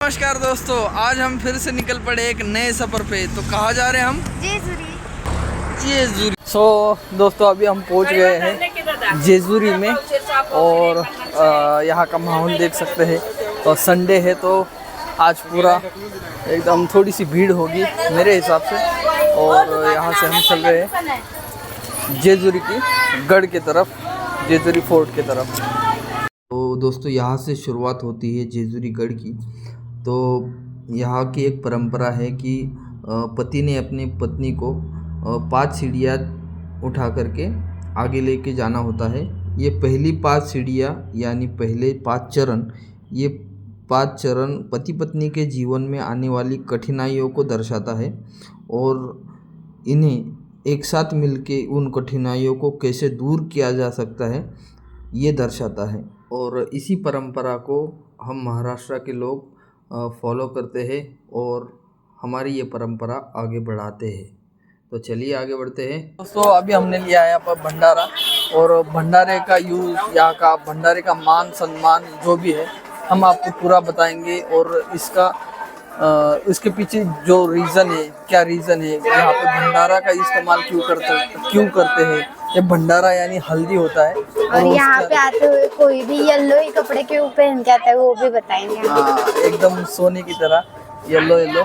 नमस्कार दोस्तों, आज हम फिर से निकल पड़े एक नए सफ़र पे। तो कहाँ जा रहे हैं हम? जेजुरी। दोस्तों अभी हम पहुंच गए हैं जेजुरी में और यहाँ का माहौल देख सकते हैं। और संडे है तो आज पूरा एकदम थोड़ी सी भीड़ होगी मेरे हिसाब से। और यहाँ से हम चल रहे हैं जेजुरी की गढ़ की तरफ, जेजुरी फोर्ट की तरफ। तो दोस्तों यहाँ से शुरुआत होती है जेजुरी गढ़ की। तो यहाँ की एक परंपरा है कि पति ने अपनी पत्नी को 5 सीढ़ियाँ उठा करके आगे लेके जाना होता है। ये पहली 5 सीढ़ियाँ यानी पहले 5 चरण, ये 5 चरण पति पत्नी के जीवन में आने वाली कठिनाइयों को दर्शाता है और इन्हें एक साथ मिलके उन कठिनाइयों को कैसे दूर किया जा सकता है ये दर्शाता है। और इसी परंपरा को हम महाराष्ट्र के लोग फॉलो करते हैं और हमारी ये परंपरा आगे बढ़ाते हैं। तो चलिए आगे बढ़ते हैं। दोस्तों अभी हमने लिया है यहाँ पर भंडारा और भंडारे का यूज़, यहाँ का भंडारे का मान सम्मान जो भी है हम आपको पूरा बताएंगे। और इसके पीछे जो रीज़न है, क्या रीज़न है यहाँ पे भंडारा का इस्तेमाल क्यों करते हैं। ये भंडारा यानी हल्दी होता है और यहाँ पे आते हुए कोई भी येलो ही कपड़े क्यों पहन के आता है वो भी बताएंगे। हाँ, एकदम सोने की तरह येलो।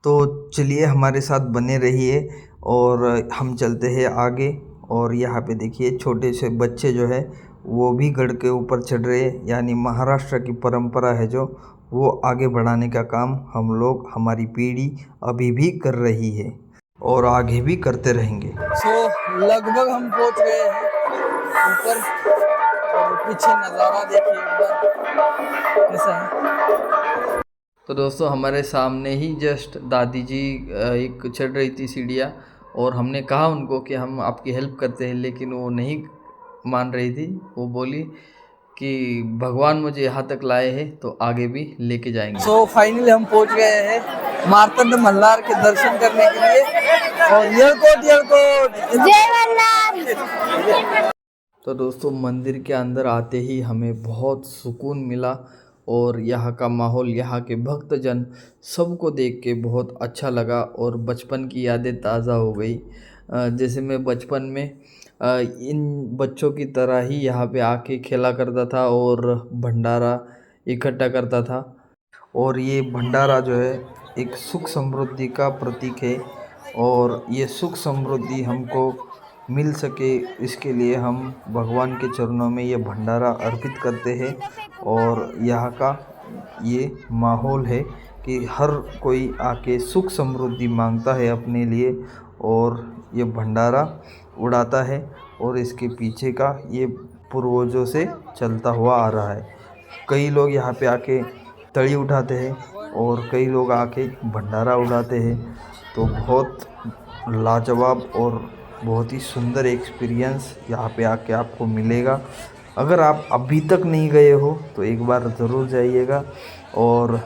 तो चलिए हमारे साथ बने रहिए और हम चलते हैं आगे। और यहाँ पे देखिए छोटे से बच्चे जो है वो भी गढ़ के ऊपर चढ़ रहे हैं, यानी महाराष्ट्र की परंपरा है जो वो आगे बढ़ाने का काम हम लोग, हमारी पीढ़ी अभी भी कर रही है और आगे भी करते रहेंगे। लगभग हम पहुंच गए हैं ऊपर और पीछे नज़ारा देखिए एक बार कैसा है। तो दोस्तों हमारे सामने ही जस्ट दादी जी एक चढ़ रही थी सीढ़ियाँ और हमने कहा उनको कि हम आपकी हेल्प करते हैं, लेकिन वो नहीं मान रही थी। वो बोली कि भगवान मुझे यहाँ तक लाए हैं तो आगे भी लेके जाएंगे। फाइनली हम पहुँच गए हैं मार्तंड मल्हार के दर्शन करने के लिए। और येलकोट जय मल्हार। तो दोस्तों मंदिर के अंदर आते ही हमें बहुत सुकून मिला और यहाँ का माहौल, यहाँ के भक्तजन सबको देख के बहुत अच्छा लगा और बचपन की यादें ताज़ा हो गई। जैसे मैं बचपन में इन बच्चों की तरह ही यहाँ पे आके खेला करता था और भंडारा इकट्ठा करता था। और ये भंडारा जो है एक सुख समृद्धि का प्रतीक है और ये सुख समृद्धि हमको मिल सके इसके लिए हम भगवान के चरणों में ये भंडारा अर्पित करते हैं। और यहाँ का ये माहौल है कि हर कोई आके सुख समृद्धि मांगता है अपने लिए और ये भंडारा उड़ाता है। और इसके पीछे का ये पूर्वजों से चलता हुआ आ रहा है। कई लोग यहाँ पे आके तड़ी उठाते हैं और कई लोग आके भंडारा उड़ाते हैं। तो बहुत लाजवाब और बहुत ही सुंदर एक्सपीरियंस यहाँ पे आके आपको मिलेगा। अगर आप अभी तक नहीं गए हो तो एक बार ज़रूर जाइएगा और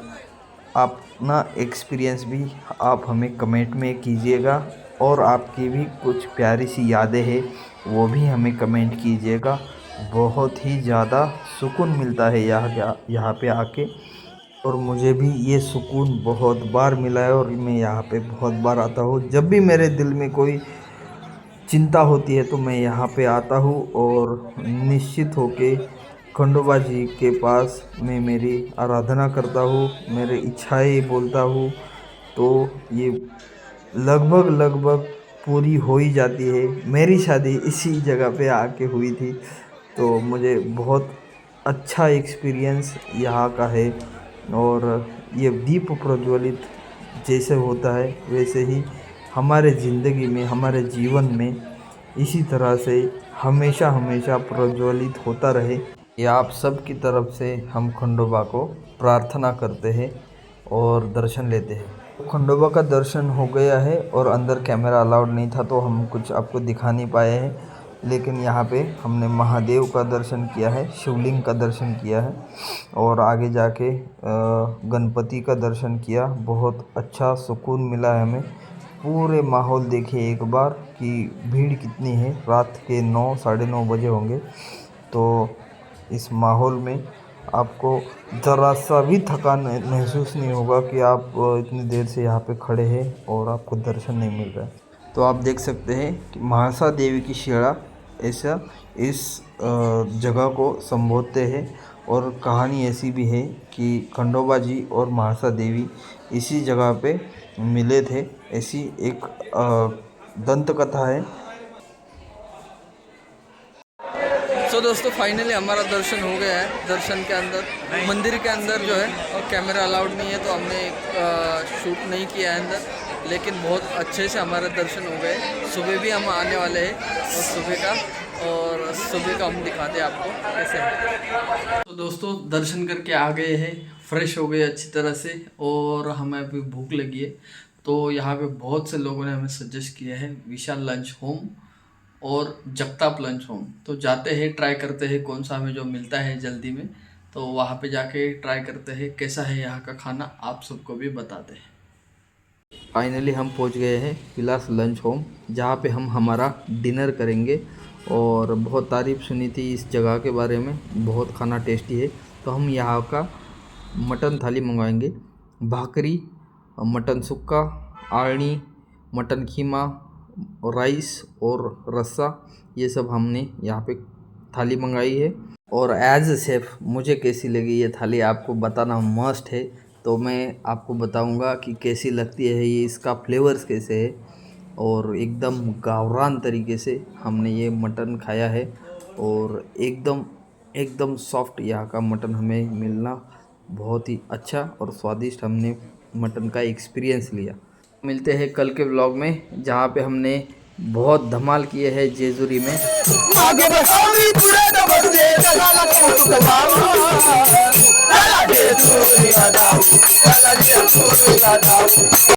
अपना एक्सपीरियंस भी आप हमें कमेंट में कीजिएगा। और आपकी भी कुछ प्यारी सी यादें हैं वो भी हमें कमेंट कीजिएगा। बहुत ही ज़्यादा सुकून मिलता है यहाँ पे आके और मुझे भी ये सुकून बहुत बार मिला है और मैं यहाँ पे बहुत बार आता हूँ। जब भी मेरे दिल में कोई चिंता होती है तो मैं यहाँ पे आता हूँ और निश्चित होके खंडोबा जी के पास मैं मेरी आराधना करता हूँ, मेरी इच्छाएं बोलता हूँ। तो ये लगभग पूरी हो ही जाती है। मेरी शादी इसी जगह पे आके हुई थी तो मुझे बहुत अच्छा एक्सपीरियंस यहाँ का है। और ये दीप प्रज्वलित जैसे होता है वैसे ही हमारे ज़िंदगी में, हमारे जीवन में इसी तरह से हमेशा प्रज्वलित होता रहे। ये आप सब की तरफ से हम खंडोबा को प्रार्थना करते हैं और दर्शन लेते हैं। खंडोबा का दर्शन हो गया है और अंदर कैमरा अलाउड नहीं था तो हम कुछ आपको दिखा नहीं पाए हैं। लेकिन यहाँ पे हमने महादेव का दर्शन किया है, शिवलिंग का दर्शन किया है और आगे जाके गणपति का दर्शन किया। बहुत अच्छा सुकून मिला है हमें। पूरे माहौल देखिए एक बार कि भीड़ कितनी है। रात के 9 साढ़े 9 बजे होंगे। तो इस माहौल में आपको ज़रा सा भी थकान महसूस नहीं होगा कि आप इतनी देर से यहाँ पे खड़े हैं और आपको दर्शन नहीं मिल रहा है। तो आप देख सकते हैं कि महासा देवी की शिला ऐसा इस जगह को संबोधते हैं। और कहानी ऐसी भी है कि खंडोबा जी और महासा देवी इसी जगह पे मिले थे, ऐसी एक दंत कथा है। तो दोस्तों फाइनली हमारा दर्शन हो गया है। दर्शन के अंदर मंदिर के अंदर जो है और कैमरा अलाउड नहीं है तो हमने शूट नहीं किया है अंदर, लेकिन बहुत अच्छे से हमारे दर्शन हो गए। सुबह भी हम आने वाले हैं और सुबह का हम दिखाते हैं आपको कैसे है। तो दोस्तों दर्शन करके आ गए हैं, फ्रेश हो गए अच्छी तरह से और हमें अभी भूख लगी है। तो यहाँ पे बहुत से लोगों ने हमें सजेस्ट किया है विशाल लंच होम और जगताप लंच होम। तो जाते हैं, ट्राई करते हैं कौन सा हमें जो मिलता है जल्दी में, तो वहाँ पे जाके ट्राई करते हैं कैसा है यहाँ का खाना, आप सबको भी बताते हैं। फाइनली हम पहुँच गए हैं विलास लंच होम, जहाँ पे हम हमारा डिनर करेंगे। और बहुत तारीफ़ सुनी थी इस जगह के बारे में, बहुत खाना टेस्टी है। तो हम यहाँ का मटन थाली मंगवाएंगे, भाकरी, मटन सुक्का, आलनी, मटन खीमा, राइस और रस्सा, ये सब हमने यहाँ पे थाली मंगाई है। और एज ए शेफ़ मुझे कैसी लगी ये थाली आपको बताना मस्ट है। तो मैं आपको बताऊंगा कि कैसी लगती है ये, इसका फ्लेवर्स कैसे है। और एकदम गावरान तरीके से हमने ये मटन खाया है और एकदम सॉफ्ट यहाँ का मटन हमें मिलना बहुत ही अच्छा और स्वादिष्ट हमने मटन का एक्सपीरियंस लिया। मिलते हैं कल के व्लॉग में, जहाँ पे हमने बहुत धमाल किए हैं जेजुरी में।